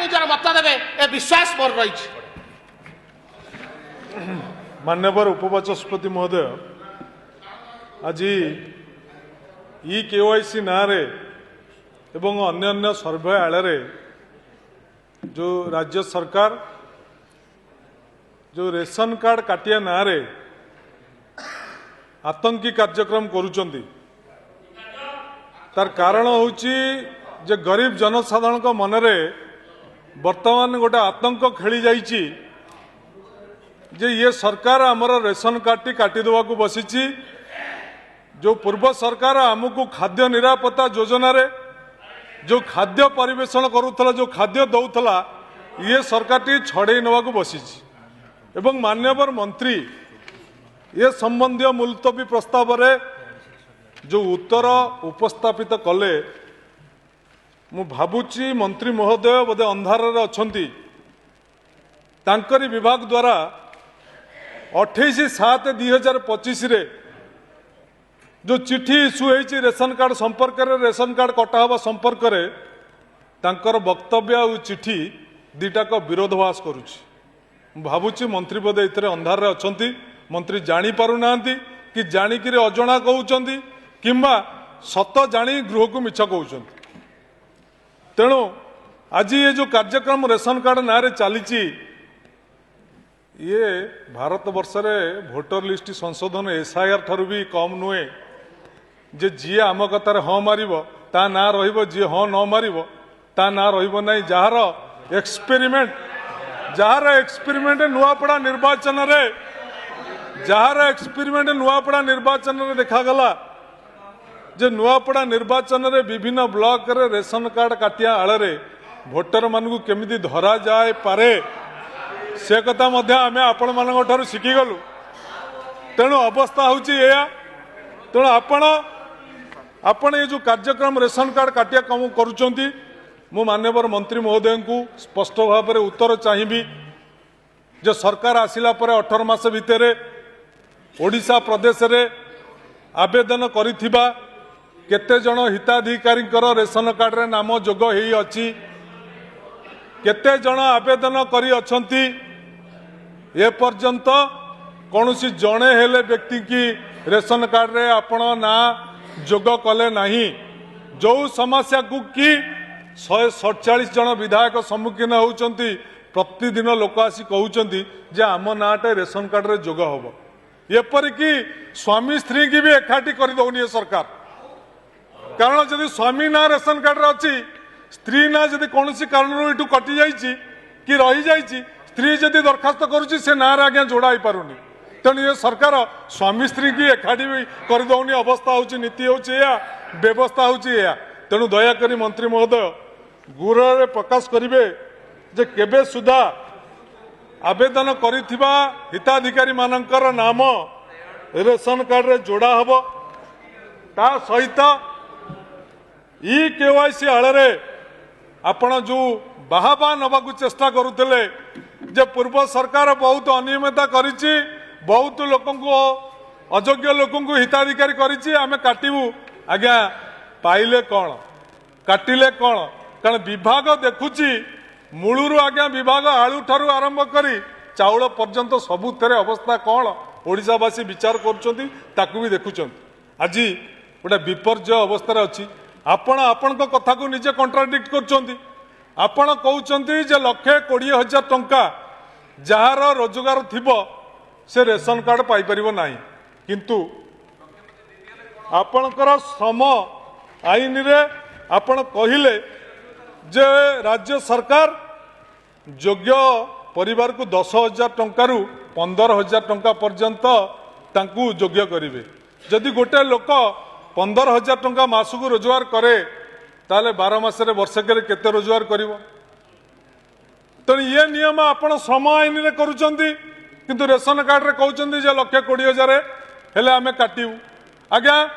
ନିଜର ମତ ଦେବେ ଏ ବିଶ୍ୱାସ ମୋର ରହିଛି। मान्यवर उपबाचस्पति महोदय आज केवाईसी ना एवं अन्य सर्वे आड़े जो राज्य सरकार जो रेशन कार्ड काटिया ना आतंकी कार्यक्रम करुचंती तार कारण होची जे गरीब जनसाधारण मनरे वर्तमान गोटे आतंक खेली जाइची जे ये सरकार आमर रेशन कार्ड काटिदेवा को बसीची जो पूर्व सरकार आमको खाद्य निरापत्ता योजना रे जो खाद्य परिवेषण करूथला जो खाद्य दौथला ये सरकार टी छड़े नवा को बसीची एवं मान्यवर मंत्री ये संबंधी मुलतवी प्रस्ताव रे जो उत्तर उपस्थापित कले मु भाबुची मंत्री महोदय बोधे अंधार अच्छी तांकरी विभाग द्वारा 28/7/2025 रे जो चिठी इश्यू होती रेशन कार्ड संपर्क में रेशन कार्ड कटा हवा संपर्क में तांकर वक्तव्य और चिठी दुटाक विरोधाभास करुच्ची भावुची मंत्री बोधे इतने अंधार अच्छा मंत्री जानी पारुना कि जाणिक अजणा कहते किंबा सत जानी गृह को मिछ कहते तेणु आज ये जो कार्यक्रम रेशन कार्ड ना चली ये भारत वर्ष रे भोटर लिस्ट संशोधन SIR ठारू भी कम नुहे जे जी आम कतार हाँ मार ता ना जी हाँ न मार ता ना रही जार एक्सपेरिमेंट नुआपड़ा निर्वाचन रे नुआपड़ा निर्वाचन रे देखागला जे नुआपड़ा निर्वाचन रे विभिन्न ब्लॉक रे रेशन कार्ड काटिया आड़े भोटर मानू केमिति धरा जाए पारे से कथा आम आपण मान शिखीगलु तेणु अवस्था हूँ तेणु आपण ये जो कार्यक्रम रेशन कार्ड काटिया कम करुँच मु मान्यवर मंत्री महोदय को स्पष्ट भाव में उत्तर चाहिए जो सरकार आसिला परे 18 मास भितर ओडिशा प्रदेश रे आवेदन करिथिबा केते जन हिताधिकारी रेशन कार्ड रे नाम जोग हेई अछि केते जन आवेदन करी अछंती ए पर्यंत कौनसी जड़े हेले व्यक्ति की रेशन कार्ड रे आपण ना जोग कले नहीं जो समस्या को कि 147 जन विधायक सम्मुखीन होउचंती प्रतिदिन लोक आसी कहउचंती जे आम नाटे रेशन कार्ड रे जोग होबो एपरिकी स्वामी स्त्री की भी एकाठी कर दौनी सरकार कारण जदि स्वामी ना रेशन कार्ड रे अच्छी स्त्री ना जदि कौन कारण यू कटि जाइए कि रही जाइए स्त्री जदि दरखास्त करुच्ची से ना आज्ञा जोड़ा हो पारुनी तेणु ये सरकार स्वामी स्त्री की एकाठी भी कर दौनी अवस्था हूँ नीति हूँ व्यवस्था हूँ तेणु दयाकोरी मंत्री महोदय गुरुर प्रकाश करेंगे जे केबे सुधा आवेदन करिथिबा हिताधिकारी मानकर नाम रेशन कार्ड रे जोड़ा हबो ता सहित केवाईसी आड़े आपण जो बाहाबा नबाकू चेष्टा करुले जे पूर्व सरकार बहुत अनियमितता करिछि बहुत लोकों को अयोग्य लोकों को हिताधिकारी करिछि आमे काटिबू आज्ञा पाइले कौन काटिले कौन कारण विभाग देखुछि मूलरू आज्ञा विभाग आलू ठारू आरंभ करी चाउल पर्यंत सबुथरे अवस्था कौन ओडिशावासी विचार करुछंती ताकू भी देखुछंती आज गोटे विपर्य अवस्था अच्छी आपण कथा को निजे कंट्राडिक्ट करुछंती आपण कहउछंती जे 1,20,000 टंका जार रोजगार थिबो से रेशन कार्ड पाई परिबो नाही किंतु आपणकर श्रम आईन रे आपण कहिले जे राज्य सरकार योग्य परिवार को 10,000 टंका रु 15,000 टंका पर्यंत तांकू योग्य करिवे जदि गोटे लोक 15,000 टंका मासकू रोजगार करे ताले 12 मासरे वर्षके केते रोजगार करिवो तेणु ये नियम आपण श्रम आईन रे करूचंती किंतु रेशन कार्ड रे कहउचंती जे 1,20,000 हेले आमे काटिबू आज्ञा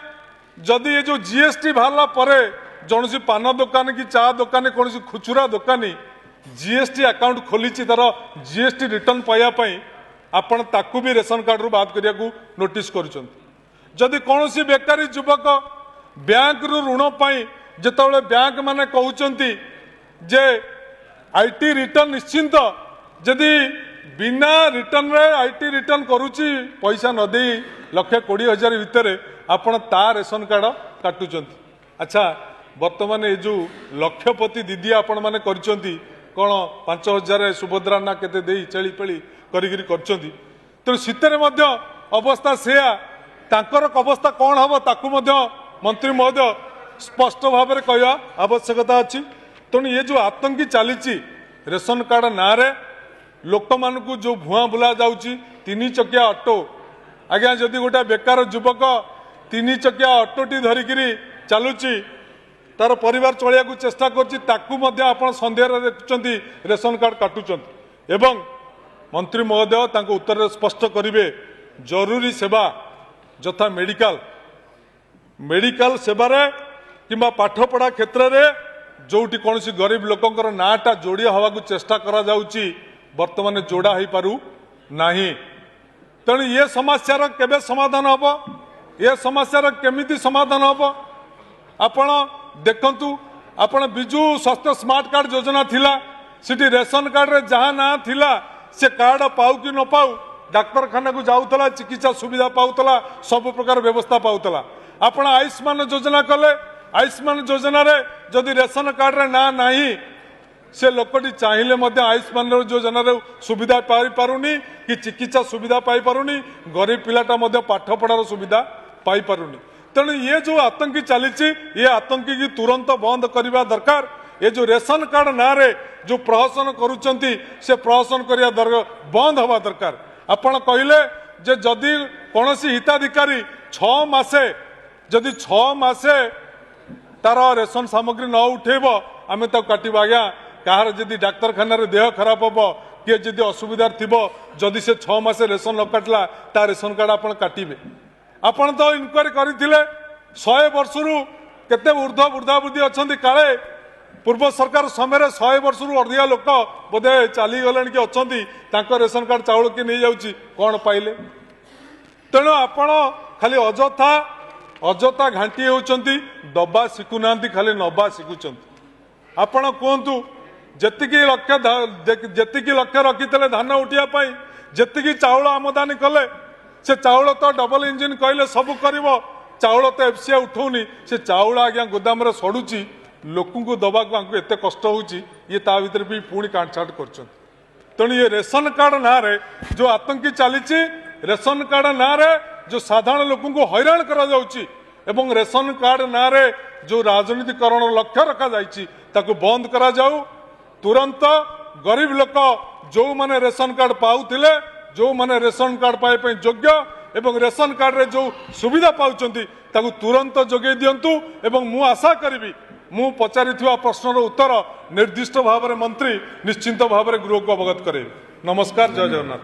जदि ये जो जीएसटी बाहरला परे जौन पान दुकान कि चा दुकान कौन खुचुरा दुकानी जीएसटी अकाउंट खोली तार जीएसटी रिटर्न पाइबापी आपण ताकू भी रेशन कार्ड रु बाद करिया को नोटिस करुछन जदि कौन बेकारी युवक बैंक रु ऋण पाई जेतबेले बैंक माने कहउचंती जे आईटी रिटर्न निश्चिंत जदि बिना रिटर्न रे आईटी रिटर्न करुची पैसा न दे 1,20,000 भितर आपण ता रेशन कार्ड काटुचंती। अच्छा वर्तमान ये जो लक्षपति दीदी आपण माने करचंती कौन 5,000 सुभद्रा ना केते देई चेली पेली करिगिरी करचंती तो शीतरे मध्य अवस्था सेया तांकर अवस्था कौन हम ताकू मध्य मंत्री महोदय स्पष्ट भाव में कहवा आवश्यकता अच्छी तेणु ये जो आतंकी चली रेशन कार्ड ना रे लोक मान जो भुआ बुला जाऊँगी 3 चकिया ऑटो आज्ञा जदि गोटे बेकार युवक 3 चकिया ऑटोटी धरिकी चलुची तार परिवार चलिया चेष्टा कर सन्देह देखुं रेशन कार्ड काटुंट एवं मंत्री महोदय तांको उत्तर स्पष्ट करेंगे जरूरी सेवा यथा मेडिकल सेवारे किंबा पाठपढ़ा क्षेत्र में जोटी कौन गरीब लोकंर नाटा जोड़िया हवा चेष्टा करा जाउची वर्तमान जोड़ा हो पारू नहीं तेणु ये समस्यार केबे समाधान हम ये समस्यार केमिति समाधान हम आपण देखंतु आपण बिजु स्वास्थ्य स्मार्ट कार्ड योजना थिला सिटी रेशन कार्ड रे जहाँ ना थिला से कार्ड पाऊ कि न पाऊ डाक्तरखाना को जाऊला चिकित्सा सुविधा पाऊला सब प्रकार व्यवस्था पाऊला आपण आयुष्मान योजना कले आयुष्मान योजना रे जदि रेशन कार्ड रे ना नहीं से लोकटी चाहिए आयुष्मान योजना रे सुविधा पाई पारुनी कि चिकित्सा सुविधा पाई पारुनी गरीब पिलाटा पाठ पढ़ार सुविधा पाई पारुनी तेणु ये जो आतंकी चली ये आतंकी की तुरंत बंद करने दरकार ये जो रेशन कार्ड ना रे जो प्रहसन करुचंती से प्रहसन करिया बंद हवा दरकार आपण कहले जे जदि कौन हिताधिकारी 6 मासे जदि 6 मासे तार रेशन सामग्री न उठेब आम तो काटवा आज्ञा कहार जदि डाक्तरखाना देह खराब हम किए जदि असुविधा थी जदि से 6 मासे रेशन न काटला ता रेशन कार्ड आप काटे आपण तो इनक्वारी करते 100 वर्ष केते ऊर्ध वृद्धावृद्धि अच्छा काले पूर्व सरकार समय 100 वर्ष अधिका लोक बोधे चली गले कि अच्छा रेशन कार्ड चाउल किए नहीं जाऊँगी कौन पाइले तेणु आपण खाली अजथा घाटी होती दबा शिखुना खाली नबा शिखुं आपण कहतु जी लक्ष्य रखी धान उठापी जी चाउल आमदानी कले से चाउल तो डबल इंजिन कहले सब कर चाउल तो एफसीआई उठौनी से चाउल आज्ञा गोदाम सड़ुची लोक दबा को एत कष्ट होची ये ता भीतर भी पुणी काटछाट कर तेणु ये रेशन कार्ड ना रे जो आतंकी चली रेशन कार्ड ना रे जो साधारण लोक हैरान करा जाउची एवं रेशन कार्ड ना रे जो राजनीतिकरण लक्ष्य रखा जाइछि ताकू बंद करा जाऊ तुरंत गरीब लोक जो माने रेशन कार्ड पाउथिले जो माने रेशन कार्ड पाए योग्य एवं रेशन कार्ड रे जो सुविधा पाउचंती ताकू तुरंत जोगे दियंतु एवं मु आशा करिवि मु पचारिथिबा प्रश्नर उत्तर निर्दिष्ट भाव में मंत्री निश्चिंत भाव में गृह को अवगत करे। नमस्कार, जय जगन्नाथ।